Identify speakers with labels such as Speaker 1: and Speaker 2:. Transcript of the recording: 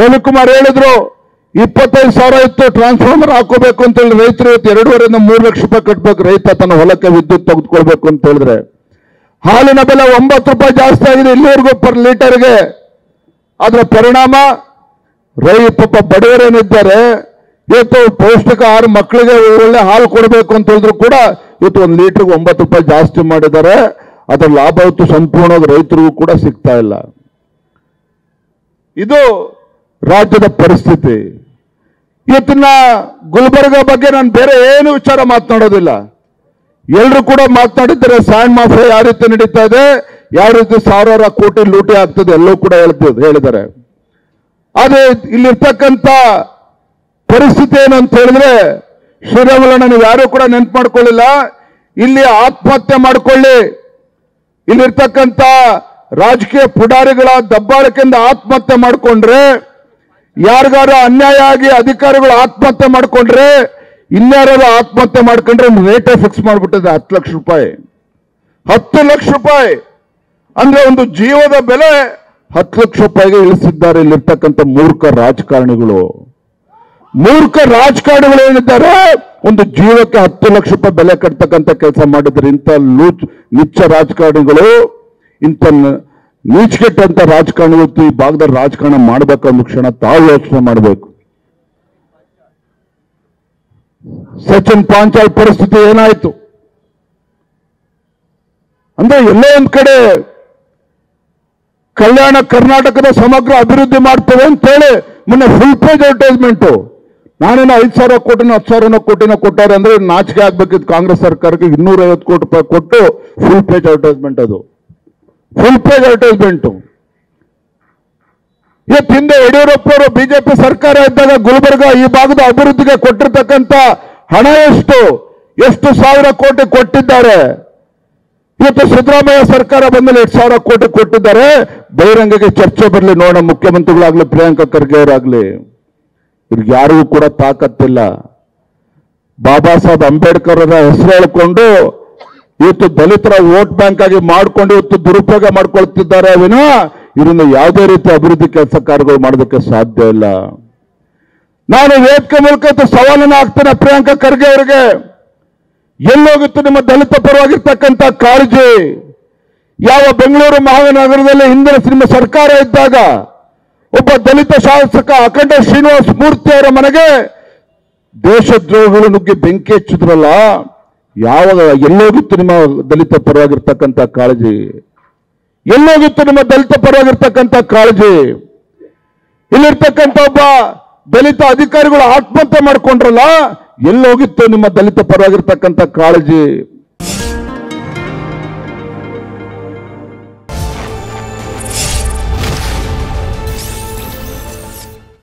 Speaker 1: ರವಿಕುಮಾರ್ ಹೇಳಿದ್ರು 25,000 ಇತ್ತು, ಟ್ರಾನ್ಸ್ಫಾರ್ಮರ್ ಹಾಕೋಬೇಕು ಅಂತ ಹೇಳಿ ರೈತರು ಇವತ್ತು 2.5 ರಿಂದ 3 ಲಕ್ಷ ರೂಪಾಯಿ ಕಟ್ಟಬೇಕು. ರೈತ ತನ್ನ ಹೊಲಕ್ಕೆ ವಿದ್ಯುತ್ ತೆಗೆದುಕೊಳ್ಬೇಕು ಅಂತ ಹೇಳಿದ್ರೆ ಹಾಲಿನ ಬೆಲೆ 9 ರೂಪಾಯಿ ಜಾಸ್ತಿ ಆಗಿದೆ ಇಲ್ಲಿವರೆಗೂ ಪರ್ ಲೀಟರ್ಗೆ. ಅದರ ಪರಿಣಾಮ ಪಾಪ ಬಡವರೇನಿದ್ದಾರೆ ಇವತ್ತು ಪೌಷ್ಟಿಕ ಆಹಾರ ಮಕ್ಕಳಿಗೆ ಒಳ್ಳೆ ಹಾಲು ಕೊಡಬೇಕು ಅಂತ ಹೇಳಿದ್ರು ಕೂಡ ಇವತ್ತು 1 ಲೀಟರ್ಗೆ 9 ರೂಪಾಯಿ ಜಾಸ್ತಿ ಮಾಡಿದ್ದಾರೆ. ಅದರ ಲಾಭ ಇವತ್ತು ಸಂಪೂರ್ಣವಾಗಿ ರೈತರಿಗೂ ಕೂಡ ಸಿಗ್ತಾ ಇಲ್ಲ. ಇದು ರಾಜ್ಯದ ಪರಿಸ್ಥಿತಿ. ಇವತ್ತಿನ ಗುಲ್ಬರ್ಗ ಬಗ್ಗೆ ನಾನು ಬೇರೆ ಏನು ವಿಚಾರ ಮಾತನಾಡೋದಿಲ್ಲ. ಎಲ್ಲರೂ ಕೂಡ ಮಾತನಾಡಿದ್ದಾರೆ. ಸ್ಯಾಂಡ್ ಮಾಫಿಯಾ ಯಾವ ರೀತಿ ನಡೀತಾ ಇದೆ, ಯಾವ ರೀತಿ ಸಾವಿರಾರು ಕೋಟಿ ಲೂಟಿ ಆಗ್ತದೆ ಎಲ್ಲವೂ ಕೂಡ ಹೇಳಿದ್ದಾರೆ. ಆದ್ರೆ ಇಲ್ಲಿರ್ತಕ್ಕಂಥ ಪರಿಸ್ಥಿತಿ ಏನು ಅಂತ ಹೇಳಿದ್ರೆ, ಶ್ರೀರಾಮುಲಣ್ಣ ನೀವು ಯಾರು ಕೂಡ ನೆನ್ಪು ಮಾಡ್ಕೊಳ್ಳಿಲ್ಲ. ಇಲ್ಲಿ ಆತ್ಮಹತ್ಯೆ ಮಾಡಿಕೊಳ್ಳಿ, ಇಲ್ಲಿರ್ತಕ್ಕಂಥ ರಾಜಕೀಯ ಪುಡಾರಿಗಳ ದಬ್ಬಾಳಿಕೆಯಿಂದ ಆತ್ಮಹತ್ಯೆ ಮಾಡಿಕೊಂಡ್ರೆ, ಯಾರಿಗಾರ ಅನ್ಯಾಯ ಆಗಿ ಅಧಿಕಾರಿಗಳು ಆತ್ಮಹತ್ಯೆ ಮಾಡಿಕೊಂಡ್ರೆ, ಇನ್ಯಾರು ಆತ್ಮಹತ್ಯೆ ಮಾಡ್ಕೊಂಡ್ರೆ ರೇಟೇ ಫಿಕ್ಸ್ ಮಾಡಿಬಿಟ್ಟಿದೆ 10 ಲಕ್ಷ ರೂಪಾಯಿ. 10 ಲಕ್ಷ ರೂಪಾಯಿ ಅಂದ್ರೆ ಒಂದು ಜೀವದ ಬೆಲೆ 10 ಲಕ್ಷ ರೂಪಾಯಿಗೆ ಇಳಿಸಿದ್ದಾರೆ ಇಲ್ಲಿರ್ತಕ್ಕಂಥ ಮೂರ್ಖ ರಾಜಕಾರಣಿಗಳು. ಮೂರ್ಖ ರಾಜಕಾರಣಿಗಳು ಏನಿದ್ದಾರೆ ಒಂದು ಜೀವಕ್ಕೆ 10 ಲಕ್ಷ ರೂಪಾಯಿ ಬೆಲೆ ಕಟ್ತಕ್ಕಂಥ ಕೆಲಸ ಮಾಡಿದ್ದಾರೆ. ಇಂಥ ನಿಚ್ಚ ರಾಜಕಾರಣಿಗಳು, ಇಂಥ ನೀಚಗೆಟ್ಟಂತ ರಾಜಕಾರಣಿಗಳು ಈ ಭಾಗದಲ್ಲಿ ರಾಜಕಾರಣ ಮಾಡಬೇಕಂದ ಕ್ಷಣ ತಾವು ಯೋಚನೆ ಮಾಡಬೇಕು. ಸಚಿನ್ ಪಾಂಚಾಲ್ ಪರಿಸ್ಥಿತಿ ಏನಾಯ್ತು ಅಂದ್ರೆ, ಎಲ್ಲೋ ಒಂದ್ ಕಡೆ ಕಲ್ಯಾಣ ಕರ್ನಾಟಕದ ಸಮಗ್ರ ಅಭಿವೃದ್ಧಿ ಮಾಡ್ತೇವೆ ಅಂತೇಳಿ ಮೊನ್ನೆ ಫುಲ್ ಪೇಜ್ ಅಡ್ವರ್ಟೈಸ್ಮೆಂಟ್. ನಾನೇನೋ 5,000 ಕೋಟಿನೋ 10,000 ಕೋಟಿನೋ ಕೊಟ್ಟಾರೆ ಅಂದ್ರೆ ನಾಚಿಕೆ ಆಗ್ಬೇಕಿತ್ತು ಕಾಂಗ್ರೆಸ್ ಸರ್ಕಾರಕ್ಕೆ. 250 ಕೋಟಿ ರೂಪಾಯಿ ಕೊಟ್ಟು ಫುಲ್ ಪೇಜ್ ಅಡ್ವರ್ಟೈಸ್ಮೆಂಟ್. ಅದು ಫುಲ್ ಪೇಜ್ ಅಡ್ವರ್ಟೈಸ್ಮೆಂಟ್. ಇವತ್ತು ಹಿಂದೆ ಯಡಿಯೂರಪ್ಪ ಅವರು ಬಿಜೆಪಿ ಸರ್ಕಾರ ಇದ್ದಾಗ ಗುಲ್ಬರ್ಗ ಈ ಭಾಗದ ಅಭಿವೃದ್ಧಿಗೆ ಕೊಟ್ಟಿರ್ತಕ್ಕಂಥ ಹಣ ಎಷ್ಟು ಸಾವಿರ ಕೋಟಿ ಕೊಟ್ಟಿದ್ದಾರೆ. ಇವತ್ತು ಸಿದ್ದರಾಮಯ್ಯ ಸರ್ಕಾರ ಬಂದಲ್ಲಿ 8,000 ಕೋಟಿ ಕೊಟ್ಟಿದ್ದಾರೆ. ಬಹಿರಂಗಕ್ಕೆ ಚರ್ಚೆ ಬರಲಿ ನೋಡೋಣ, ಮುಖ್ಯಮಂತ್ರಿಗಳಾಗ್ಲಿ ಪ್ರಿಯಾಂಕಾ ಖರ್ಗೆ ಅವರಾಗ್ಲಿ. ಇವ್ರಿಗೆ ಯಾರಿಗೂ ಕೂಡ ತಾಕತ್ತಿಲ್ಲ. ಬಾಬಾ ಸಾಹೇಬ್ ಅಂಬೇಡ್ಕರ್ ಅವರ ಹೆಸರು ಹೇಳ್ಕೊಂಡು ಇವತ್ತು ದಲಿತರ ವೋಟ್ ಬ್ಯಾಂಕ್ ಆಗಿ ಮಾಡ್ಕೊಂಡು ಇವತ್ತು ದುರುಪಯೋಗ ಮಾಡ್ಕೊಳ್ತಿದ್ದಾರೆ ವಿನಃ ಇದರಿಂದ ಯಾವುದೇ ರೀತಿ ಅಭಿವೃದ್ಧಿ ಕೆಲಸ ಕಾರ್ಯಗಳು ಮಾಡೋದಕ್ಕೆ ಸಾಧ್ಯ ಇಲ್ಲ. ನಾನು ವೇದಿಕೆ ಮೂಲಕ ಸವಾಲನ್ನು ಹಾಕ್ತೇನೆ ಪ್ರಿಯಾಂಕಾ ಖರ್ಗೆ ಅವರಿಗೆ. ಎಲ್ಲೋಗಿತ್ತು ನಿಮ್ಮ ದಲಿತ ಪರವಾಗಿರ್ತಕ್ಕಂಥ ಕಾಳಜಿ? ಯಾವ ಬೆಂಗಳೂರು ಮಹಾನಗರದಲ್ಲಿ ಹಿಂದಿನ ನಿಮ್ಮ ಸರ್ಕಾರ ಇದ್ದಾಗ ಒಬ್ಬ ದಲಿತ ಶಾಸಕ ಅಖಂಡ ಶ್ರೀನಿವಾಸ ಮೂರ್ತಿ ಅವರ ಮನೆಗೆ ದೇಶದ್ರೋಹಿಗಳು ನುಗ್ಗಿ ಬೆಂಕಿ ಹಚ್ಚಿದ್ರಲ್ಲ, ಯಾವಾಗ ಎಲ್ಲೋಗಿತ್ತು ನಿಮ್ಮ ದಲಿತ ಪರವಾಗಿರ್ತಕ್ಕಂಥ ಕಾಳಜಿ? ಎಲ್ಲೋಗಿತ್ತು ನಿಮ್ಮ ದಲಿತ ಪರವಾಗಿರ್ತಕ್ಕಂಥ ಕಾಳಜಿ? ಇಲ್ಲಿರ್ತಕ್ಕಂಥ ಒಬ್ಬ ದಲಿತ ಅಧಿಕಾರಿಗಳು ಆತ್ಮಹತ್ಯೆ ಮಾಡ್ಕೊಂಡ್ರಲ್ಲ, ಎಲ್ಲೋಗಿತ್ತು ನಿಮ್ಮ ದಲಿತ ಪರವಾಗಿರ್ತಕ್ಕಂಥ ಕಾಳಜಿ?